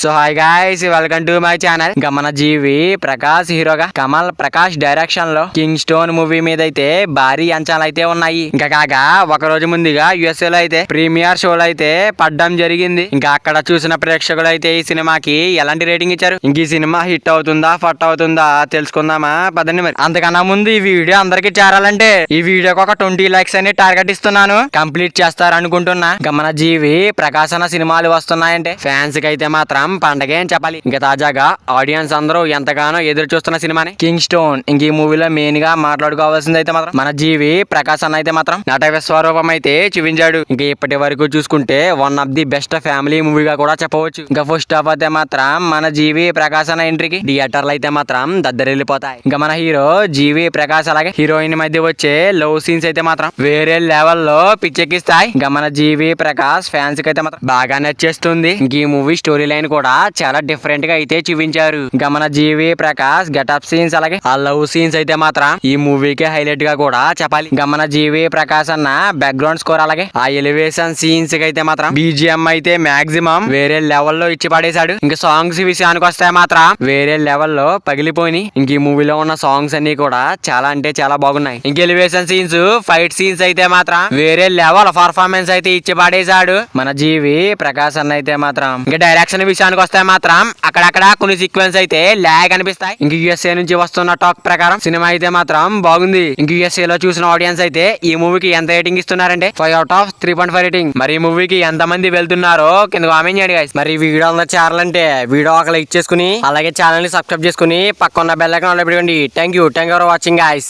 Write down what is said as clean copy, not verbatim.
So hi guys, welcome to my channel. ఇంకా మన జీవి ప్రకాష్ హీరోగా కమల్ ప్రకాష్ డైరెక్షన్ లో కింగ్ స్టోన్ మూవీ మీద అయితే భారీ అంచనాలు అయితే ఉన్నాయి. ఇంకా కాగా ఒక రోజు ముందుగా యుఎస్ఏ లో అయితే ప్రీమియర్ షోలు అయితే పడ్డం జరిగింది. ఇంకా అక్కడ చూసిన ప్రేక్షకులు అయితే ఈ సినిమాకి ఎలాంటి రేటింగ్ ఇచ్చారు, ఇంక ఈ సినిమా హిట్ అవుతుందా ఫట్ అవుతుందా తెలుసుకుందామా పదండి. మరి అంతకన్నా ముందు ఈ వీడియో అందరికి చేరాలంటే ఈ వీడియోకి ఒక 20 లైక్స్ అని టార్గెట్ ఇస్తున్నాను. కంప్లీట్ చేస్తారనుకుంటున్నా. ఇంకా మన జీవి ప్రకాశ్ అన్న సినిమాలు వస్తున్నాయంటే ఫ్యాన్స్ కి అయితే మాత్రం పండగే అని చెప్పాలి. ఇంకా తాజాగా ఆడియన్స్ అందరూ ఎంతగానో ఎదురు చూస్తున్న సినిమాని కింగ్ స్టోన్. ఇంక ఈ మూవీలో మెయిన్ గా మాట్లాడుకోవాల్సింది అయితే మాత్రం మన జీవి ప్రకాశ్ అన్న అయితే మాత్రం నట విశ్వరూపం అయితే చూపించాడు. ఇంకా ఇప్పటి వరకు చూసుకుంటే one of the best family మూవీగా కూడా చెప్పవచ్చు. ఇంకా ఫస్ట్ హాఫ్ అయితే మాత్రం మన జీవి ప్రకాశ్ అన్న ఎంట్రీకి థియేటర్లు అయితే మాత్రం దద్దరిల్లిపోతాయి. ఇంకా మన హీరో జీవి ప్రకాశ్ అలాగే హీరోయిన్ మధ్య వచ్చే లవ్ సీన్స్ అయితే మాత్రం వేరే లెవెల్లో పిచ్చెక్కిస్తాయి. ఇంకా మన జీవి ప్రకాష్ ఫ్యాన్స్ కి అయితే మాత్రం బాగా నచ్చేస్తుంది. ఇంక ఈ మూవీ స్టోరీ లైన్ కూడా చాలా డిఫరెంట్ గా అయితే చూపించారు. ఇంకా మన జీవి ప్రకాష్ గెటప్ సీన్స్ అలాగే ఆ లవ్ సీన్స్ అయితే మాత్రం ఈ మూవీకి హైలైట్ గా కూడా చెప్పాలి. ఇంకా మన జీవి ప్రకాష్ అన్న బ్యాక్గ్రౌండ్ స్కోర్ అలాగే ఆ ఎలివేషన్ సీన్స్ కి అయితే మాత్రం బీజిఎం అయితే మాక్సిమం వేరే లెవెల్లో ఇచ్చి పడేశాడు. ఇంకా సాంగ్స్ విషయానికి వస్తే మాత్రం వేరే లెవెల్లో పగిలిపోయి ఇంక ఈ మూవీలో ఉన్న సాంగ్స్ అన్ని కూడా చాలా అంటే చాలా బాగున్నాయి. ఇంక ఎలివేషన్ సీన్స్ ఫైట్ సీన్స్ అయితే మాత్రం వేరే లెవెల్ పర్ఫార్మెన్స్ అయితే ఇచ్చి పడేశాడు మన జీవి ప్రకాశ్ అన్న అయితే మాత్రం. ఇంకా డైరెక్షన్ విషయానికి వస్తే మాత్రం అక్కడక్కడ కొన్ని సీక్వెన్స్ అయితే ల్యాగ్ అనిపిస్తాయి. ఇంక యుఎస్ఏ నుంచి వస్తున్న టాక్ ప్రకారం సినిమా అయితే మాత్రం బాగుంది. ఇంక యుఎస్ఏ లో చూసిన ఆడియన్స్ అయితే ఈ మూవీకి ఎంత రేటింగ్ ఇస్తున్నారంటే 5/3.5 రేటింగ్. మరి ఈ మూవీకి ఎంత మంది వెళ్తున్నారో కింద కామెంట్ చేయండి గైస్. మరి ఈ వీడియో అందరూ చేరాలంటే వీడియో ఒక లైక్ చేసుకుని అలాగే ఛానల్ ని సబ్స్క్రైబ్ చేసుకుని పక్కన బెల్ ఐకాన్ ఆన్ లో పెట్టుకోండి. Thank you for watching guys.